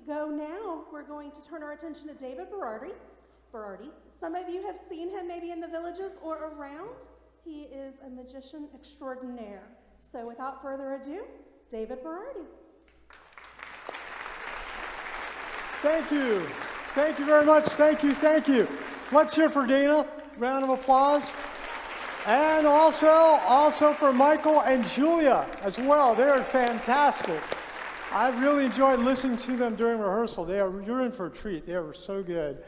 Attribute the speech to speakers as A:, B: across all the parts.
A: go now, we're going to turn our attention to David Berardi. Some of you have seen him maybe in the villages or around. He is a magician extraordinaire. So without further ado, David Berardi.
B: Thank you. Thank you very much. Thank you. Let's hear for Dana. Round of applause. And also for Michael and Julia as well. They're fantastic. I really enjoyed listening to them during rehearsal. You're in for a treat. They were so good.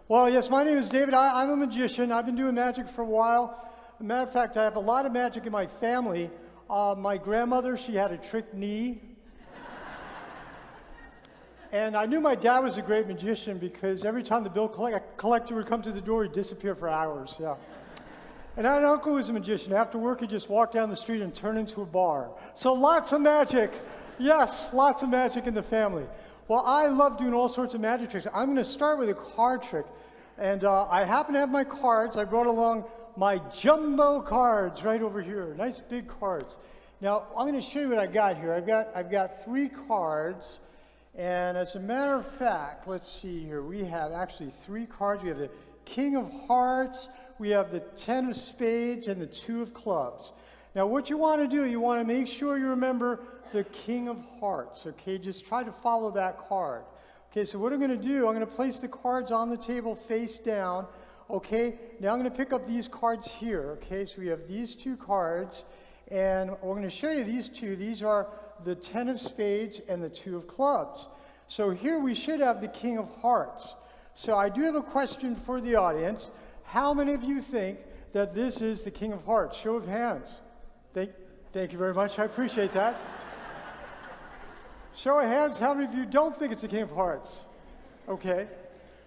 B: Well, yes, my name is David. I'm a magician. I've been doing magic for a while. As a matter of fact, I have a lot of magic in my family. My grandmother, she had a trick knee. And I knew my dad was a great magician because every time the bill collector would come to the door, he'd disappear for hours. Yeah. And I had an uncle who was a magician. After work, he'd just walk down the street and turn into a bar. So lots of magic. Yes, lots of magic in the family. Well, I love doing all sorts of magic tricks. I'm going to start with a card trick. And I happen to have my cards. I brought along my jumbo cards right over here. Nice big cards. Now, I'm going to show you what I got here. I've got 3 cards. And as a matter of fact, let's see here. We have actually 3 cards. We have the King of Hearts, we have the 10 of Spades, and the 2 of Clubs. Now, what you want to do, you want to make sure you remember the King of Hearts, okay? Just try to follow that card. Okay, so what I'm going to do, I'm going to place the cards on the table face down, okay? Now I'm going to pick up these cards here, okay? So we have these 2 cards, and we're going to show you these 2. These are the 10 of Spades and the 2 of Clubs. So here we should have the King of Hearts. So I do have a question for the audience. How many of you think that this is the King of Hearts? Show of hands. Thank you very much. I appreciate that. Show of hands, how many of you don't think it's the King of Hearts? Okay.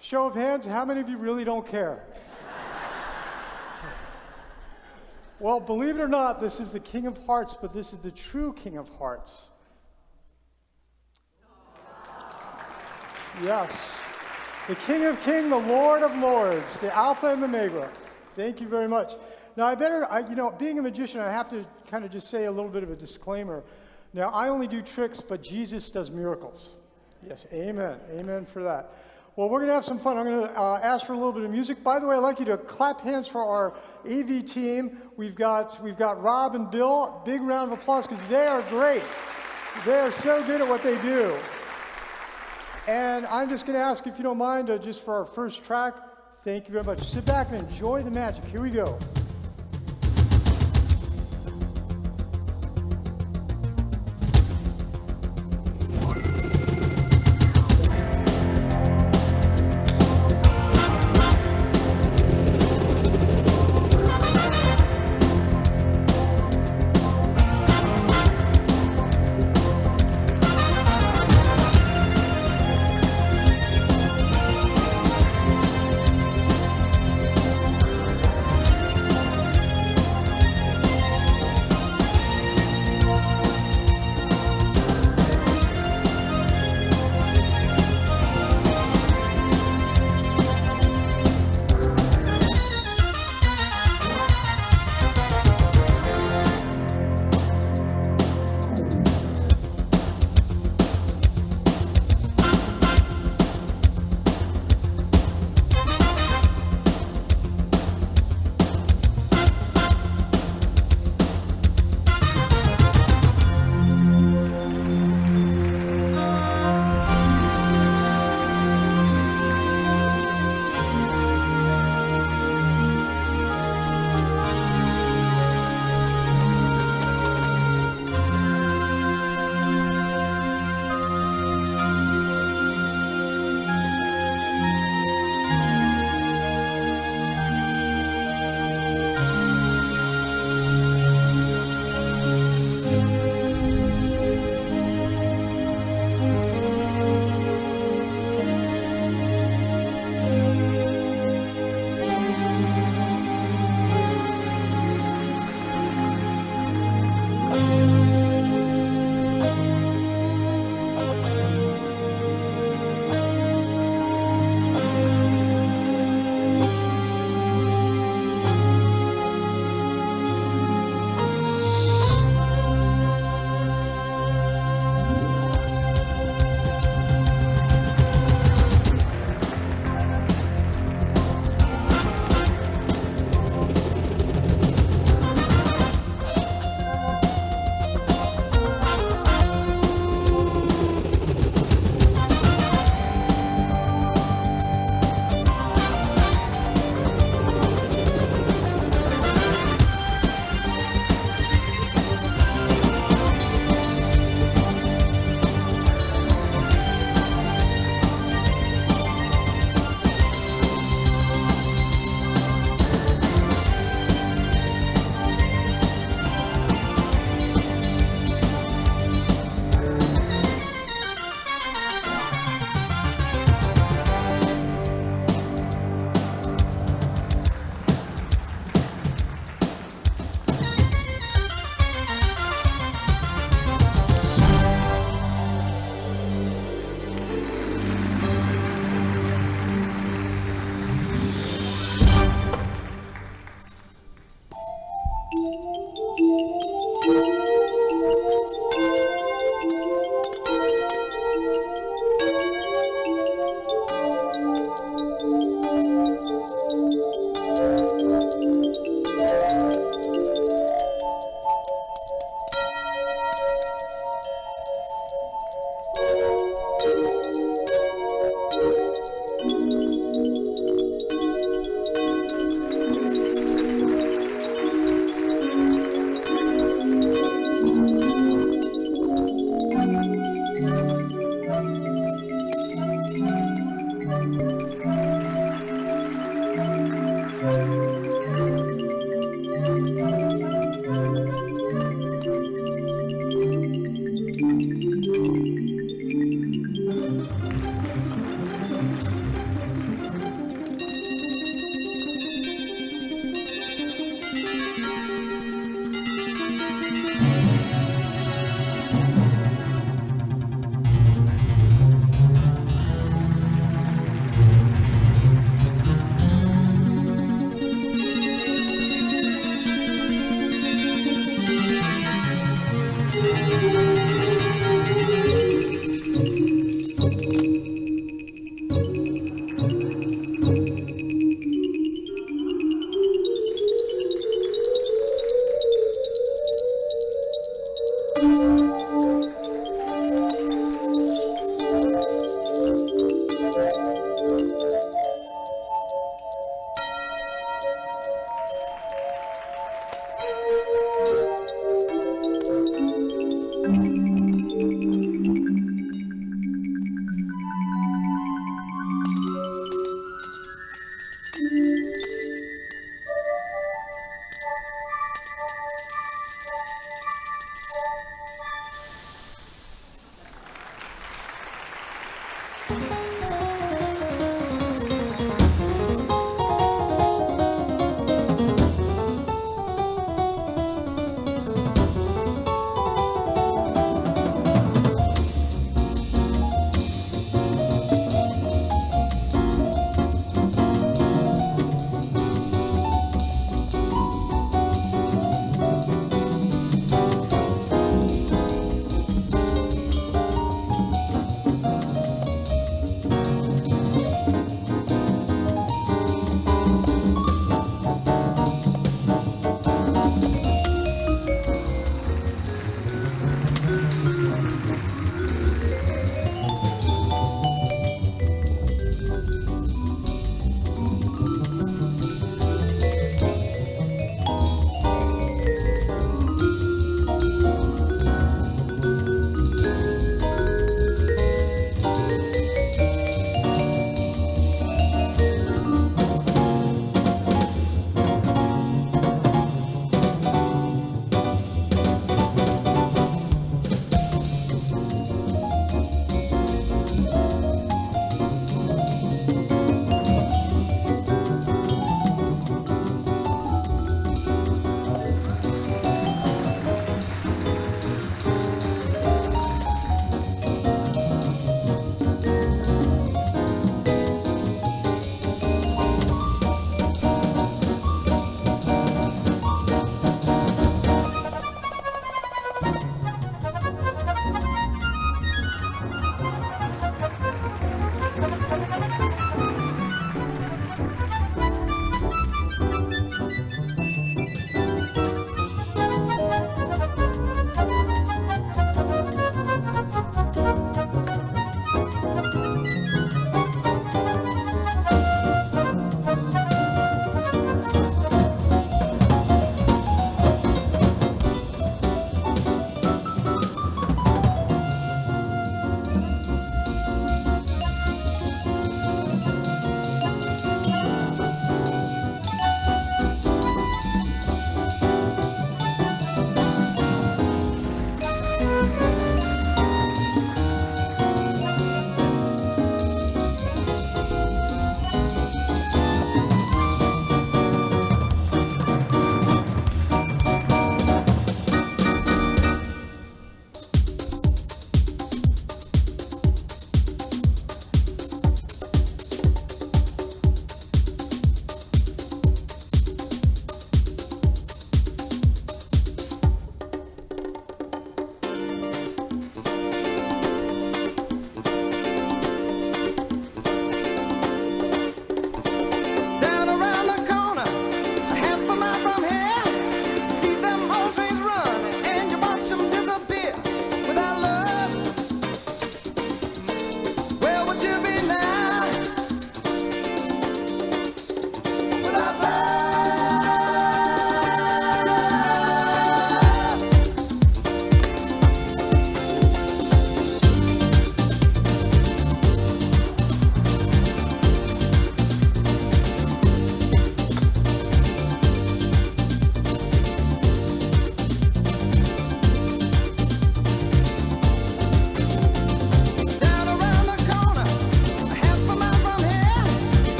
B: Show of hands, how many of you really don't care? Well, believe it or not, this is the King of Hearts, but this is the true King of Hearts. Yes. The King of Kings, the Lord of Lords, the Alpha and the Omega. Thank you very much. Now, being a magician, I have to kind of just say a little bit of a disclaimer. Now, I only do tricks, but Jesus does miracles. Yes, amen. Amen for that. Well, we're going to have some fun. I'm going to ask for a little bit of music. By the way, I'd like you to clap hands for our AV team. We've got Rob and Bill. Big round of applause because they are great. They are so good at what they do. And I'm just going to ask, if you don't mind, just for our first track, thank you very much. Sit back and enjoy the magic. Here we go.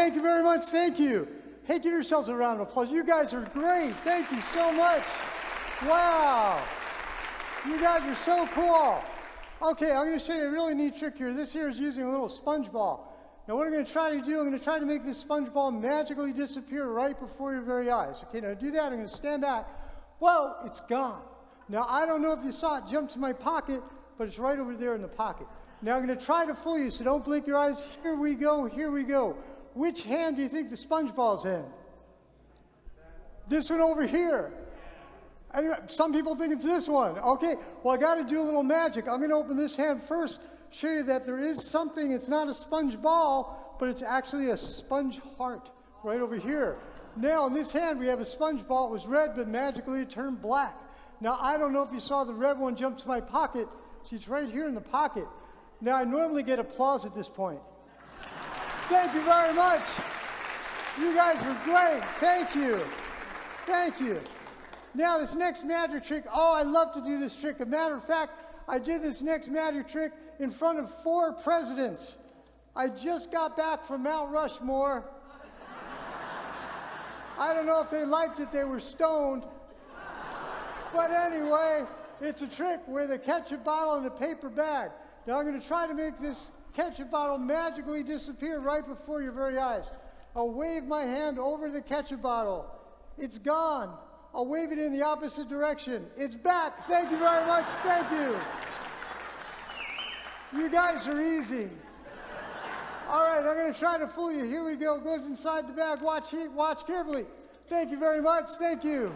B: thank you very much. Thank you. Hey, give yourselves a round of applause. You guys are great. Thank you so much. Wow. You guys are so cool. Okay, I'm going to show you a really neat trick here. This here is using a little sponge ball. Now what I'm going to try to do, I'm going to try to make this sponge ball magically disappear right before your very eyes. Okay, now to do that, I'm going to stand back. Well, it's gone. Now I don't know if you saw it jump to my pocket, but it's right over there in the pocket. Now I'm going to try to fool you, so don't blink your eyes. Here we go, here we go. Which hand do you think the sponge ball's in? This one over here. Anyway, some people think it's this one. Okay, well I got to do a little magic. I'm going to open this hand first, show you that there is something. It's not a sponge ball, but it's actually a sponge heart right over here. Now in this hand we have a sponge ball. It was red, but magically it turned black. Now I don't know if you saw the red one jump to my pocket. See, it's right here in the pocket. Now I normally get applause at this point. Thank you very much. You guys were great. Thank you. Thank you. Now this next magic trick, oh, I love to do this trick. As a matter of fact, I did this next magic trick in front of 4 presidents. I just got back from Mount Rushmore. I don't know if they liked it, they were stoned. But anyway, it's a trick with a ketchup bottle and a paper bag. Now I'm going to try to make this ketchup bottle magically disappear right before your very eyes. I'll wave my hand over the ketchup bottle. It's gone. I'll wave it in the opposite direction. It's back. Thank you very much. Thank you. You guys are easy. All right, I'm going to try to fool you. Here we go. It goes inside the bag. Watch carefully. Thank you very much. Thank you.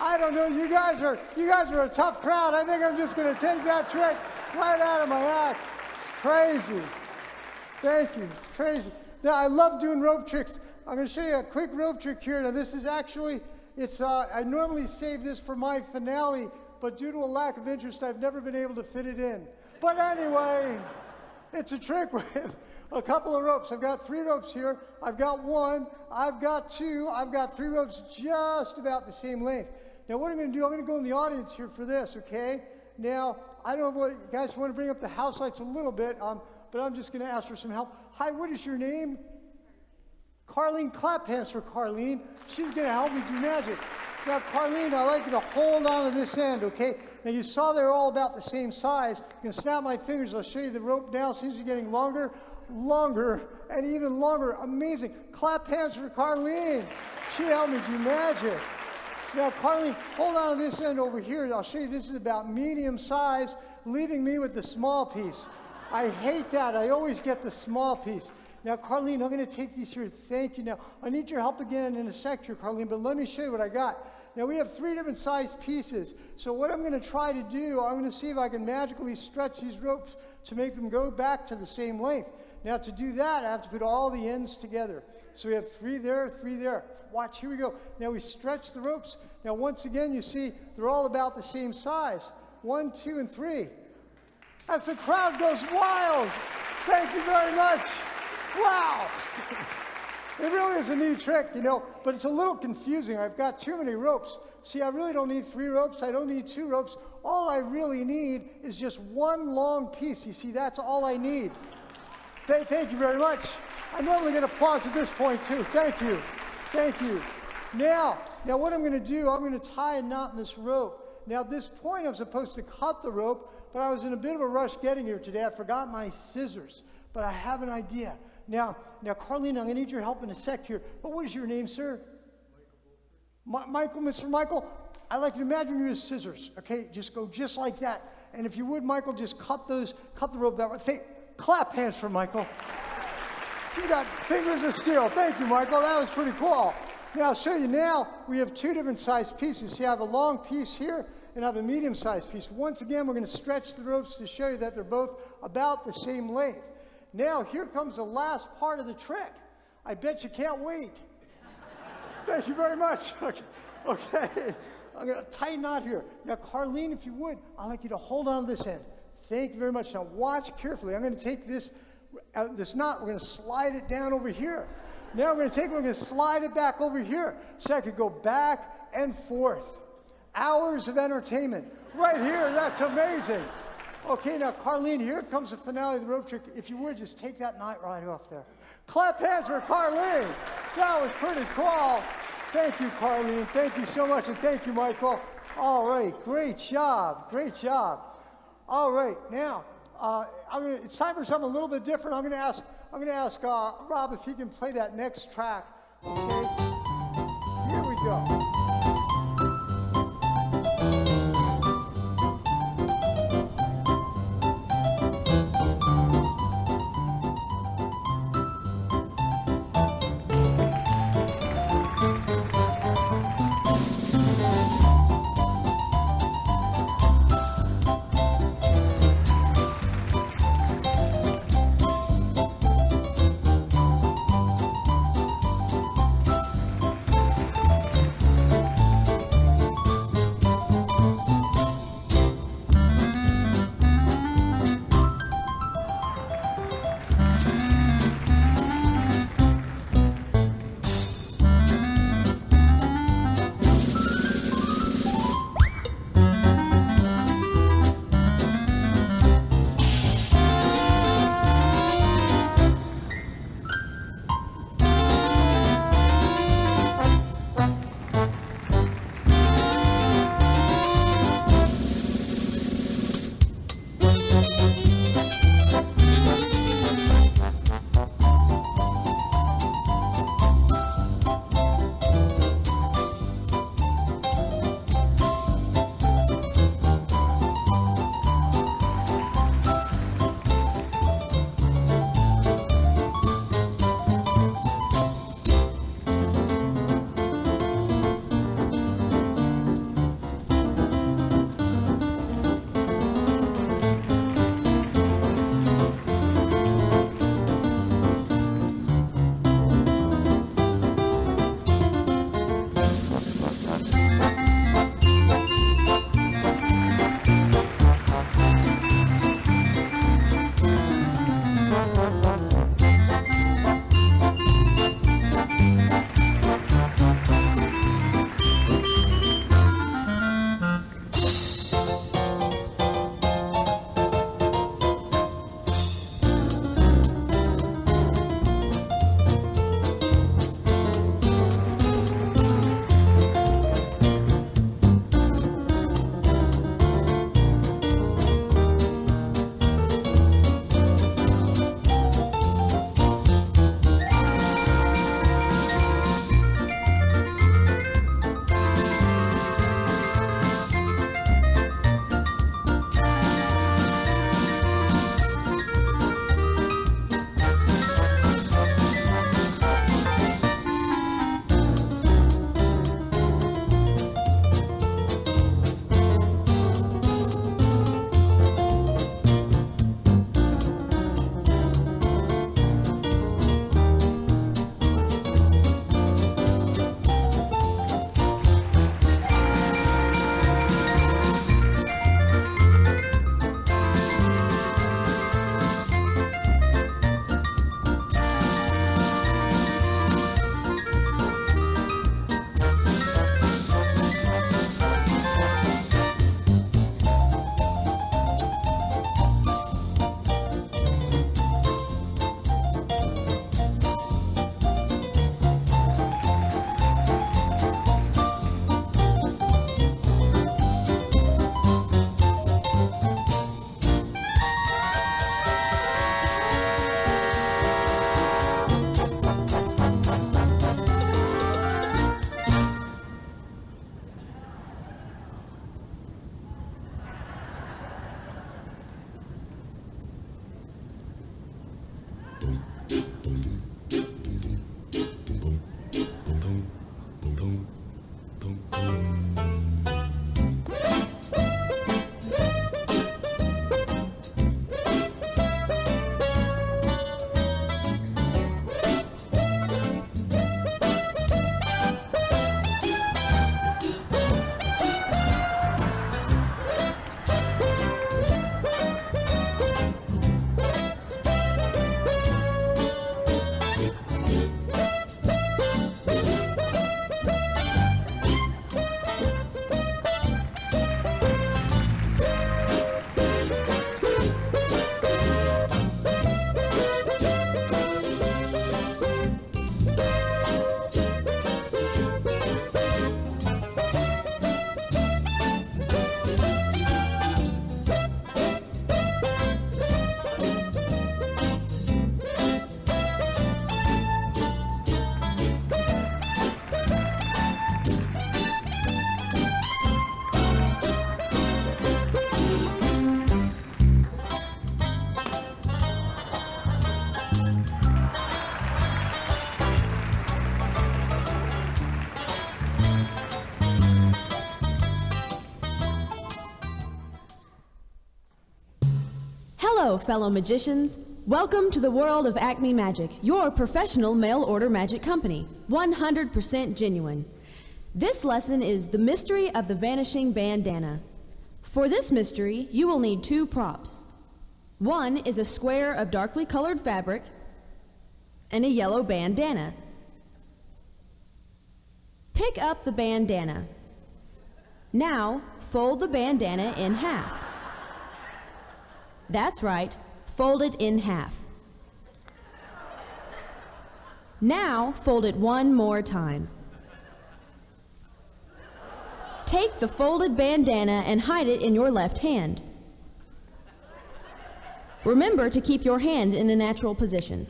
B: I don't know. You guys are a tough crowd. I think I'm just going to take that trick right out of my act. It's crazy. Thank you. It's crazy. Now, I love doing rope tricks. I'm going to show you a quick rope trick here. Now, this is actually, I normally save this for my finale, but due to a lack of interest, I've never been able to fit it in. But anyway, it's a trick with a couple of ropes. I've got 3 ropes here. I've got 1. I've got 2. I've got 3 ropes just about the same length. Now, what I'm going to do, I'm going to go in the audience here for this, okay? Now, I don't know what, you guys want to bring up the house lights a little bit, but I'm just going to ask for some help. Hi, what is your name? Carlene. Clap hands for Carlene. She's going to help me do magic. Now, Carlene, I'd like you to hold on to this end, okay? Now, you saw they're all about the same size. You can snap my fingers. I'll show you the rope now. Seems to be getting longer, and even longer. Amazing. Clap hands for Carlene. She helped me do magic. Now, Carlene, hold on to this end over here. I'll show you this is about medium size, leaving me with the small piece. I hate that. I always get the small piece. Now, Carlene, I'm going to take these here. Thank you. Now, I need your help again in a sec here, Carlene, but let me show you what I got. Now, we have 3 different size pieces. So what I'm going to try to do, I'm going to see if I can magically stretch these ropes to make them go back to the same length. Now, to do that, I have to put all the ends together. So we have 3 there, 3 there. Watch, here we go. Now, we stretch the ropes. Now, once again, you see, they're all about the same size. 1, 2, and 3. As the crowd goes wild. Thank you very much. Wow. It really is a neat trick, you know, but it's a little confusing. I've got too many ropes. See, I really don't need 3 ropes. I don't need 2 ropes. All I really need is just 1 long piece. You see, that's all I need. Thank you very much. I normally get applause at this point, too. Thank you. Thank you. Now what I'm going to do, I'm going to tie a knot in this rope. Now, at this point, I'm supposed to cut the rope, but I was in a bit of a rush getting here today. I forgot my scissors, but I have an idea. Now, Carlene, I'm going to need your help in a sec here. But what is your name, sir? Michael, Mr. Michael, I'd like you to imagine you use scissors, okay? Just go just like that. And if you would, Michael, just cut the rope that way. Clap hands for Michael. You got fingers of steel. Thank you, Michael. That was pretty cool. Now, I'll show you now, we have 2 different sized pieces. See, I have a long piece here, and I have a medium-sized piece. Once again, we're going to stretch the ropes to show you that they're both about the same length. Now, here comes the last part of the trick. I bet you can't wait. Thank you very much. Okay. I'm going to tie a knot here. Now, Carlene, if you would, I'd like you to hold on to this end. Thank you very much. Now, watch carefully. I'm going to take this knot. We're going to slide it down over here. Now, we're going to slide it back over here so I could go back and forth. Hours of entertainment. Right here. That's amazing. Okay, now Carlene, here comes the finale of the rope trick. If you would, just take that night ride off there. Clap hands for Carlene. That was pretty cool. Thank you, Carlene. Thank you so much, and thank you, Michael. All right, great job, great job. All right, now it's time for something a little bit different. I'm gonna ask Rob if he can play that next track. Okay, here we go.
C: Hello, fellow magicians. Welcome to the world of Acme Magic, your professional mail-order magic company, 100% genuine. This lesson is the mystery of the vanishing bandana. For this mystery, you will need 2 props. One is a square of darkly colored fabric and a yellow bandana. Pick up the bandana. Now, fold the bandana in half. That's right, fold it in half. Now, fold it one more time. Take the folded bandana and hide it in your left hand. Remember to keep your hand in a natural position.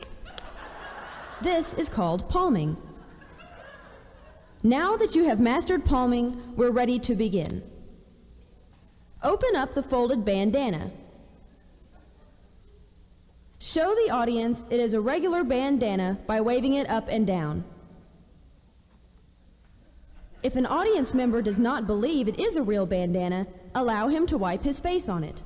C: This is called palming. Now that you have mastered palming, we're ready to begin. Open up the folded bandana. Show the audience it is a regular bandana by waving it up and down. If an audience member does not believe it is a real bandana, allow him to wipe his face on it.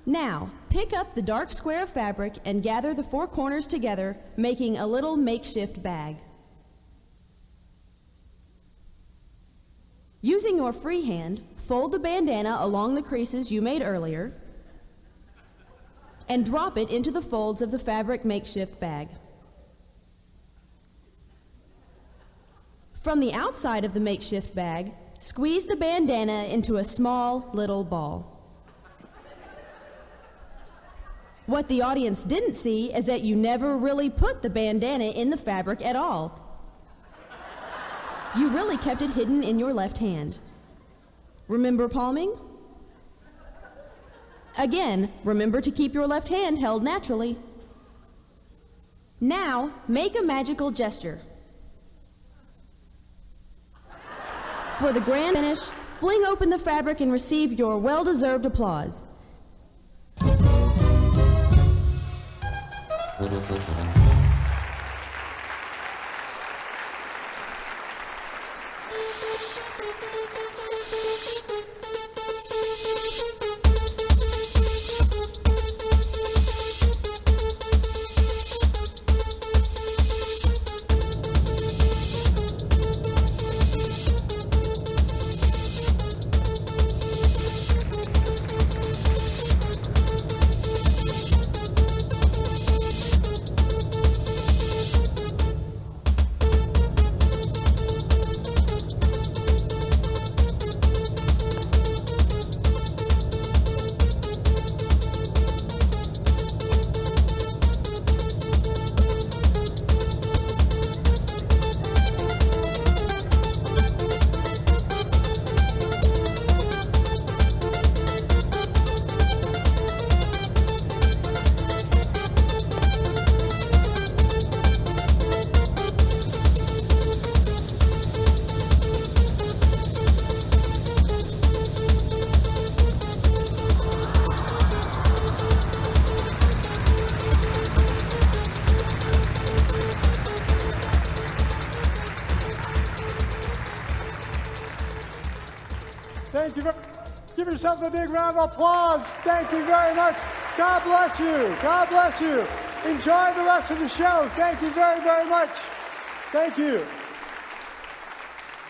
C: Now, pick up the dark square of fabric and gather the 4 corners together, making a little makeshift bag. Using your free hand, fold the bandana along the creases you made earlier and drop it into the folds of the fabric makeshift bag. From the outside of the makeshift bag, squeeze the bandana into a small little ball. What the audience didn't see is that you never really put the bandana in the fabric at all. You really kept it hidden in your left hand. Remember palming? Again, remember to keep your left hand held naturally. Now, make a magical gesture. For the grand finish, fling open the fabric and receive your well-deserved applause.
B: Thank you very much. Give yourselves a big round of applause. Thank you very much. God bless you. God bless you. Enjoy the rest of the show. Thank you very, very much. Thank you.